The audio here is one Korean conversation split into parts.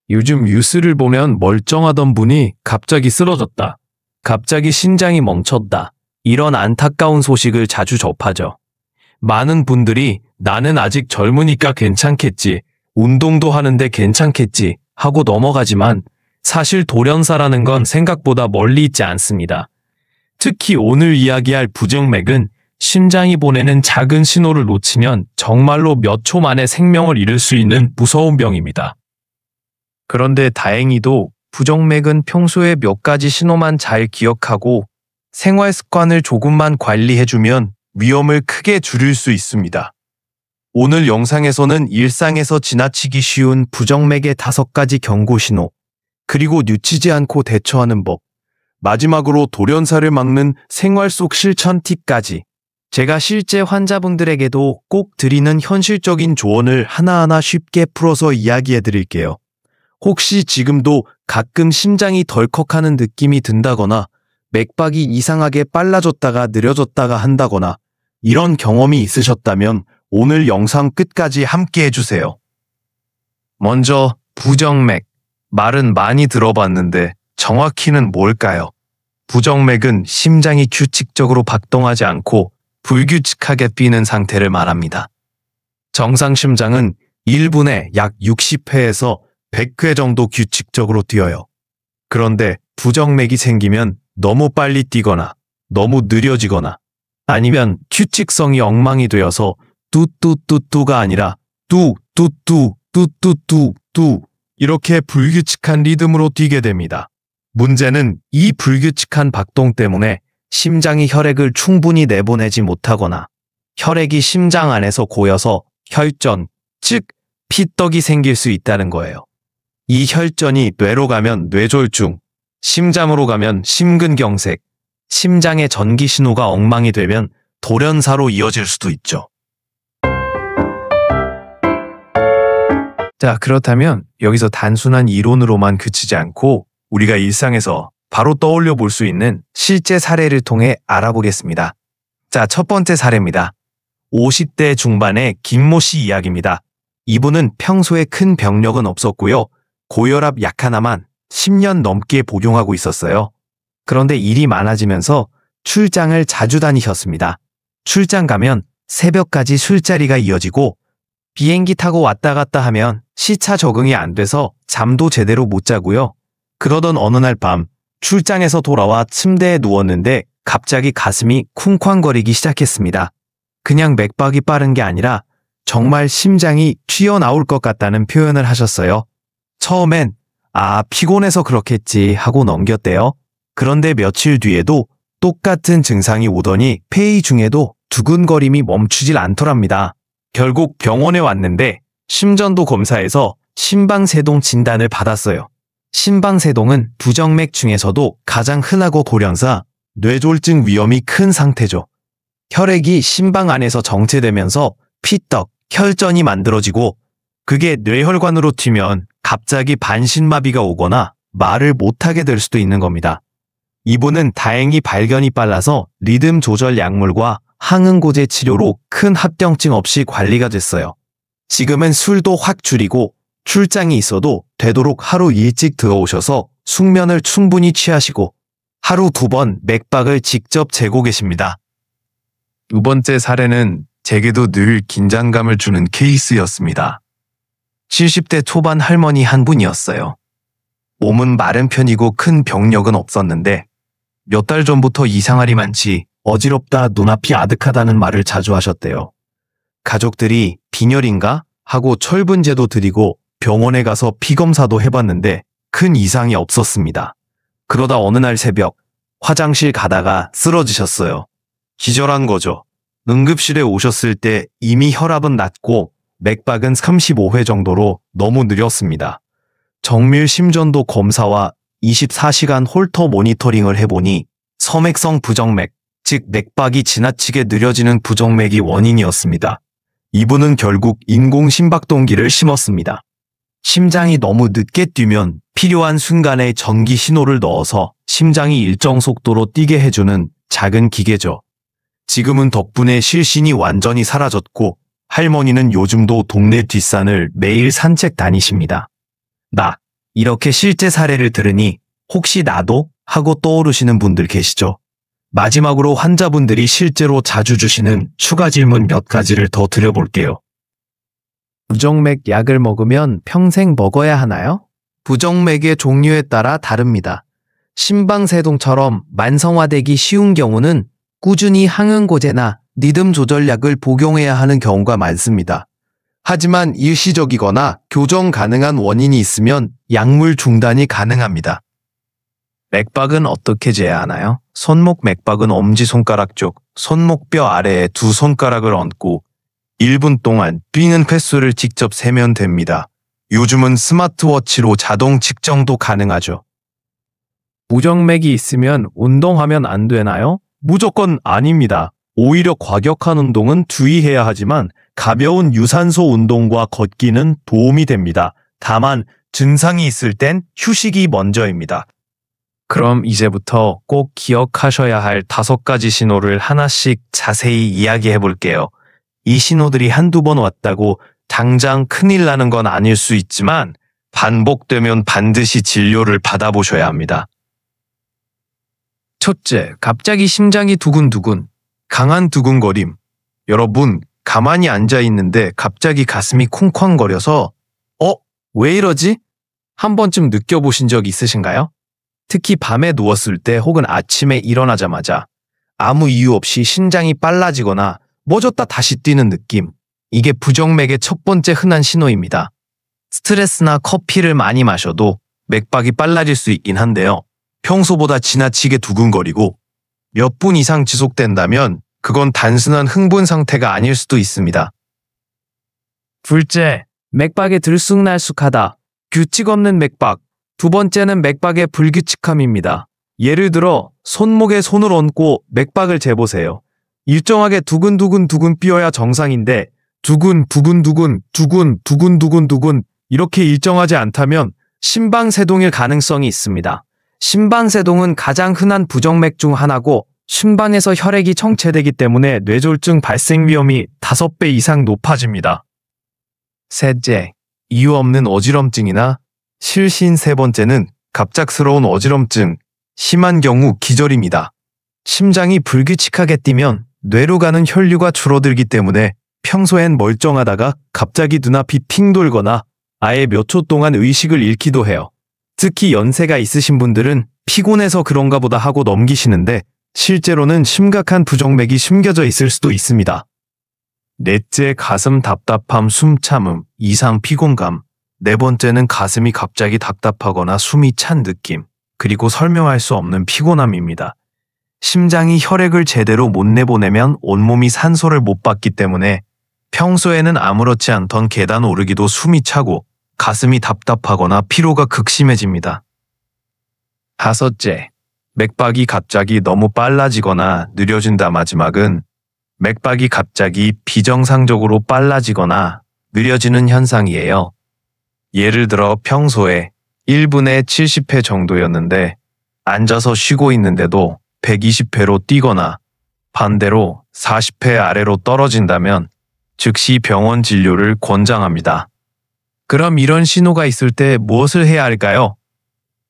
요즘 뉴스를 보면 멀쩡하던 분이 갑자기 쓰러졌다. 갑자기 심장이 멈췄다. 이런 안타까운 소식을 자주 접하죠. 많은 분들이 나는 아직 젊으니까 괜찮겠지, 운동도 하는데 괜찮겠지 하고 넘어가지만 사실 돌연사라는 건 생각보다 멀리 있지 않습니다. 특히 오늘 이야기할 부정맥은 심장이 보내는 작은 신호를 놓치면 정말로 몇 초 만에 생명을 잃을 수 있는 무서운 병입니다. 그런데 다행히도 부정맥은 평소에 몇 가지 신호만 잘 기억하고 생활 습관을 조금만 관리해주면 위험을 크게 줄일 수 있습니다. 오늘 영상에서는 일상에서 지나치기 쉬운 부정맥의 5가지 경고 신호, 그리고 놓치지 않고 대처하는 법, 마지막으로 돌연사를 막는 생활 속 실천 팁까지 제가 실제 환자분들에게도 꼭 드리는 현실적인 조언을 하나하나 쉽게 풀어서 이야기해 드릴게요. 혹시 지금도 가끔 심장이 덜컥하는 느낌이 든다거나 맥박이 이상하게 빨라졌다가 느려졌다가 한다거나 이런 경험이 있으셨다면 오늘 영상 끝까지 함께 해주세요. 먼저 부정맥. 말은 많이 들어봤는데 정확히는 뭘까요? 부정맥은 심장이 규칙적으로 박동하지 않고 불규칙하게 뛰는 상태를 말합니다. 정상 심장은 1분에 약 60회에서 100회 정도 규칙적으로 뛰어요. 그런데 부정맥이 생기면 너무 빨리 뛰거나 너무 느려지거나 아니면 규칙성이 엉망이 되어서 뚜뚜뚜뚜가 아니라 뚜뚜뚜 뚜뚜뚜뚜 이렇게 불규칙한 리듬으로 뛰게 됩니다. 문제는 이 불규칙한 박동 때문에 심장이 혈액을 충분히 내보내지 못하거나 혈액이 심장 안에서 고여서 혈전, 즉 피떡이 생길 수 있다는 거예요. 이 혈전이 뇌로 가면 뇌졸중, 심장으로 가면 심근경색, 심장의 전기 신호가 엉망이 되면 돌연사로 이어질 수도 있죠. 자, 그렇다면 여기서 단순한 이론으로만 그치지 않고 우리가 일상에서 바로 떠올려 볼 수 있는 실제 사례를 통해 알아보겠습니다. 자, 첫 번째 사례입니다. 50대 중반의 김모 씨 이야기입니다. 이분은 평소에 큰 병력은 없었고요. 고혈압 약 하나만 10년 넘게 복용하고 있었어요. 그런데 일이 많아지면서 출장을 자주 다니셨습니다. 출장 가면 새벽까지 술자리가 이어지고 비행기 타고 왔다 갔다 하면 시차 적응이 안 돼서 잠도 제대로 못 자고요. 그러던 어느 날 밤 출장에서 돌아와 침대에 누웠는데 갑자기 가슴이 쿵쾅거리기 시작했습니다. 그냥 맥박이 빠른 게 아니라 정말 심장이 튀어나올 것 같다는 표현을 하셨어요. 처음엔 피곤해서 그렇겠지 하고 넘겼대요. 그런데 며칠 뒤에도 똑같은 증상이 오더니 회의 중에도 두근거림이 멈추질 않더랍니다. 결국 병원에 왔는데 심전도 검사해서 심방세동 진단을 받았어요. 심방세동은 부정맥 중에서도 가장 흔하고 돌연사, 뇌졸중 위험이 큰 상태죠. 혈액이 심방 안에서 정체되면서 피떡, 혈전이 만들어지고 그게 뇌혈관으로 튀면 갑자기 반신마비가 오거나 말을 못하게 될 수도 있는 겁니다. 이분은 다행히 발견이 빨라서 리듬 조절 약물과 항응고제 치료로 큰 합병증 없이 관리가 됐어요. 지금은 술도 확 줄이고 출장이 있어도 되도록 하루 일찍 들어오셔서 숙면을 충분히 취하시고 하루 2번 맥박을 직접 재고 계십니다. 두 번째 사례는 제게도 늘 긴장감을 주는 케이스였습니다. 70대 초반 할머니 한 분이었어요. 몸은 마른 편이고 큰 병력은 없었는데 몇 달 전부터 이상할이 많지 어지럽다 눈앞이 아득하다는 말을 자주 하셨대요. 가족들이 빈혈인가 하고 철분제도 드리고 병원에 가서 피검사도 해봤는데 큰 이상이 없었습니다. 그러다 어느 날 새벽 화장실 가다가 쓰러지셨어요. 기절한 거죠. 응급실에 오셨을 때 이미 혈압은 낮고 맥박은 35회 정도로 너무 느렸습니다. 정밀 심전도 검사와 24시간 홀터 모니터링을 해보니 섬액성 부정맥, 즉 맥박이 지나치게 느려지는 부정맥이 원인이었습니다. 이분은 결국 인공 심박동기를 심었습니다. 심장이 너무 늦게 뛰면 필요한 순간에 전기 신호를 넣어서 심장이 일정 속도로 뛰게 해주는 작은 기계죠. 지금은 덕분에 실신이 완전히 사라졌고 할머니는 요즘도 동네 뒷산을 매일 산책 다니십니다. 나 이렇게 실제 사례를 들으니 혹시 나도? 하고 떠오르시는 분들 계시죠? 마지막으로 환자분들이 실제로 자주 주시는 추가 질문 몇 가지를 더 드려볼게요. 부정맥 약을 먹으면 평생 먹어야 하나요? 부정맥의 종류에 따라 다릅니다. 심방세동처럼 만성화되기 쉬운 경우는 꾸준히 항응고제나 리듬 조절약을 복용해야 하는 경우가 많습니다. 하지만 일시적이거나 교정 가능한 원인이 있으면 약물 중단이 가능합니다. 맥박은 어떻게 재야 하나요? 손목 맥박은 엄지손가락 쪽, 손목뼈 아래에 두 손가락을 얹고 1분 동안 뛰는 횟수를 직접 세면 됩니다. 요즘은 스마트워치로 자동 측정도 가능하죠. 부정맥이 있으면 운동하면 안 되나요? 무조건 아닙니다. 오히려 과격한 운동은 주의해야 하지만 가벼운 유산소 운동과 걷기는 도움이 됩니다. 다만 증상이 있을 땐 휴식이 먼저입니다. 그럼 이제부터 꼭 기억하셔야 할 5가지 신호를 하나씩 자세히 이야기해 볼게요. 이 신호들이 한두 번 왔다고 당장 큰일 나는 건 아닐 수 있지만 반복되면 반드시 진료를 받아보셔야 합니다. 첫째, 갑자기 심장이 두근두근, 강한 두근거림. 여러분, 가만히 앉아 있는데 갑자기 가슴이 쿵쾅거려서 왜 이러지? 한 번쯤 느껴보신 적 있으신가요? 특히 밤에 누웠을 때 혹은 아침에 일어나자마자 아무 이유 없이 심장이 빨라지거나 멎었다 다시 뛰는 느낌. 이게 부정맥의 첫 번째 흔한 신호입니다. 스트레스나 커피를 많이 마셔도 맥박이 빨라질 수 있긴 한데요. 평소보다 지나치게 두근거리고 몇 분 이상 지속된다면 그건 단순한 흥분 상태가 아닐 수도 있습니다. 둘째, 맥박이 들쑥날쑥하다. 규칙 없는 맥박. 두 번째는 맥박의 불규칙함입니다. 예를 들어 손목에 손을 얹고 맥박을 재보세요. 일정하게 두근두근 뛰어야 정상인데 두근 이렇게 일정하지 않다면 심방세동일 가능성이 있습니다. 심방세동은 가장 흔한 부정맥 중 하나고 심방에서 혈액이 정체되기 때문에 뇌졸중 발생 위험이 5배 이상 높아집니다. 셋째, 이유 없는 어지럼증이나 실신. 세 번째는 갑작스러운 어지럼증, 심한 경우 기절입니다. 심장이 불규칙하게 뛰면 뇌로 가는 혈류가 줄어들기 때문에 평소엔 멀쩡하다가 갑자기 눈앞이 핑 돌거나 아예 몇 초 동안 의식을 잃기도 해요. 특히 연세가 있으신 분들은 피곤해서 그런가 보다 하고 넘기시는데 실제로는 심각한 부정맥이 숨겨져 있을 수도 있습니다. 넷째, 가슴 답답함, 숨 참음, 이상 피곤감. 네 번째는 가슴이 갑자기 답답하거나 숨이 찬 느낌, 그리고 설명할 수 없는 피곤함입니다. 심장이 혈액을 제대로 못 내보내면 온몸이 산소를 못 받기 때문에 평소에는 아무렇지 않던 계단 오르기도 숨이 차고 가슴이 답답하거나 피로가 극심해집니다. 다섯째, 맥박이 갑자기 너무 빨라지거나 느려진다. 마지막은 맥박이 갑자기 비정상적으로 빨라지거나 느려지는 현상이에요. 예를 들어 평소에 1분에 70회 정도였는데 앉아서 쉬고 있는데도 120회로 뛰거나 반대로 40회 아래로 떨어진다면 즉시 병원 진료를 권장합니다. 그럼 이런 신호가 있을 때 무엇을 해야 할까요?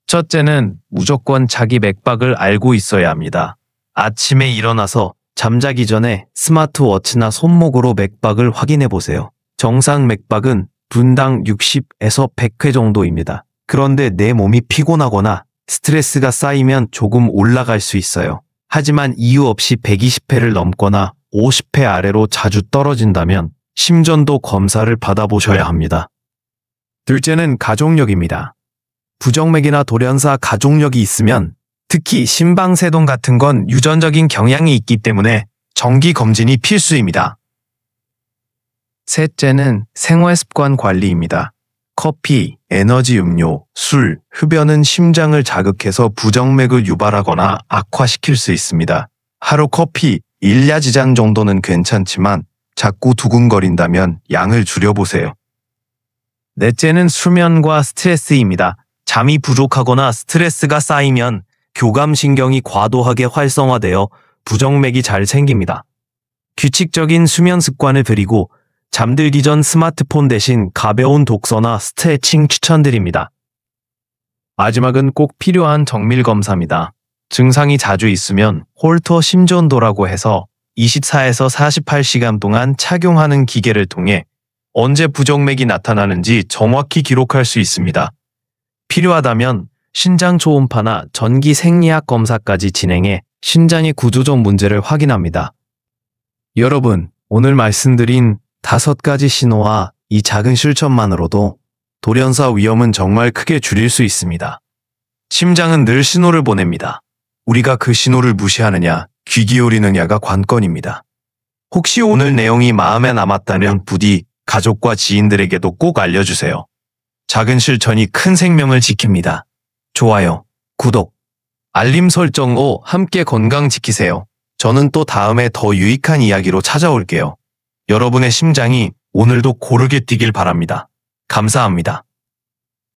첫째는 무조건 자기 맥박을 알고 있어야 합니다. 아침에 일어나서 잠자기 전에 스마트워치나 손목으로 맥박을 확인해 보세요. 정상 맥박은 분당 60에서 100회 정도입니다. 그런데 내 몸이 피곤하거나 스트레스가 쌓이면 조금 올라갈 수 있어요. 하지만 이유 없이 120회를 넘거나 50회 아래로 자주 떨어진다면 심전도 검사를 받아보셔야 합니다. 둘째는 가족력입니다. 부정맥이나 돌연사 가족력이 있으면 특히 심방세동 같은 건 유전적인 경향이 있기 때문에 정기검진이 필수입니다. 셋째는 생활습관 관리입니다. 커피, 에너지 음료, 술, 흡연은 심장을 자극해서 부정맥을 유발하거나 악화시킬 수 있습니다. 하루 커피 1야지잔 정도는 괜찮지만 자꾸 두근거린다면 양을 줄여보세요. 넷째는 수면과 스트레스입니다. 잠이 부족하거나 스트레스가 쌓이면 교감신경이 과도하게 활성화되어 부정맥이 잘 생깁니다. 규칙적인 수면 습관을 들이고 잠들기 전 스마트폰 대신 가벼운 독서나 스트레칭 추천드립니다. 마지막은 꼭 필요한 정밀 검사입니다. 증상이 자주 있으면 홀터 심전도라고 해서 24에서 48시간 동안 착용하는 기계를 통해 언제 부정맥이 나타나는지 정확히 기록할 수 있습니다. 필요하다면 신장 초음파나 전기 생리학 검사까지 진행해 심장의 구조적 문제를 확인합니다. 여러분, 오늘 말씀드린 5가지 신호와 이 작은 실천만으로도 돌연사 위험은 정말 크게 줄일 수 있습니다. 심장은 늘 신호를 보냅니다. 우리가 그 신호를 무시하느냐, 귀 기울이느냐가 관건입니다. 혹시 오늘 내용이 마음에 남았다면 부디 가족과 지인들에게도 꼭 알려주세요. 작은 실천이 큰 생명을 지킵니다. 좋아요, 구독, 알림 설정으로 함께 건강 지키세요. 저는 또 다음에 더 유익한 이야기로 찾아올게요. 여러분의 심장이 오늘도 고르게 뛰길 바랍니다. 감사합니다.